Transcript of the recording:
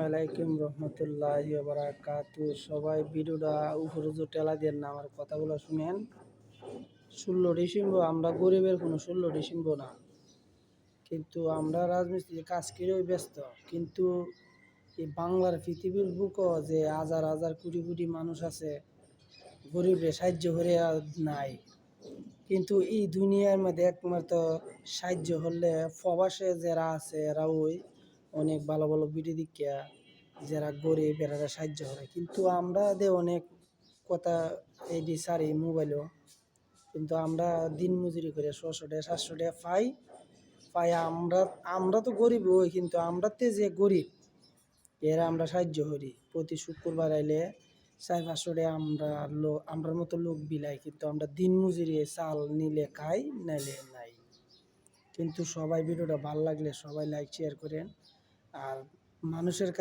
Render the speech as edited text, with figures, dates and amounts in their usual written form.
আলাইকুম রহমতুল্লাহি ওয়া বারাকাতুহু। সবাই ভিডিওটা উপরে যে টেলা দেন না, আমার কথাগুলো শুনেন। 16 ডিসেম্বর আমরা গরিবের কোনো 16 ডিসেম্বর না, কিন্তু আমরা রাজমিস্ত্রি কাজ করেও ব্যস্ত। কিন্তু এই বাংলার পৃথিবীর বুকও যে হাজার হাজার কোটি কোটি মানুষ আছে, গরিবের সাহায্য করে নাই। কিন্তু এই দুনিয়ার মধ্যে একমাত্র সাহায্য হলে প্রবাসে যারা আছে এরা ওই অনেক ভালো ভালো ভিডিও দিকা যারা গরিব এরা সাহায্য করে। কিন্তু আমরা অনেক কথা এই সারি মোবাইলও, কিন্তু আমরা দিন মজুরি করে 600 টাকা 700 টাকা পাই। আমরা আমরা তো গরিব হই, কিন্তু আমরাতে যে গরিব এরা আমরা সাহায্য করি। প্রতি শুক্রবার আইলে 400-500 টাকা আমরার মতো লোক বিলাই, কিন্তু আমরা দিন মজুরি চাল নিলে খাই, নাইলে নাই। কিন্তু সবাই ভিডিওটা ভালো লাগলে সবাই লাইক শেয়ার করেন। আর মানুষের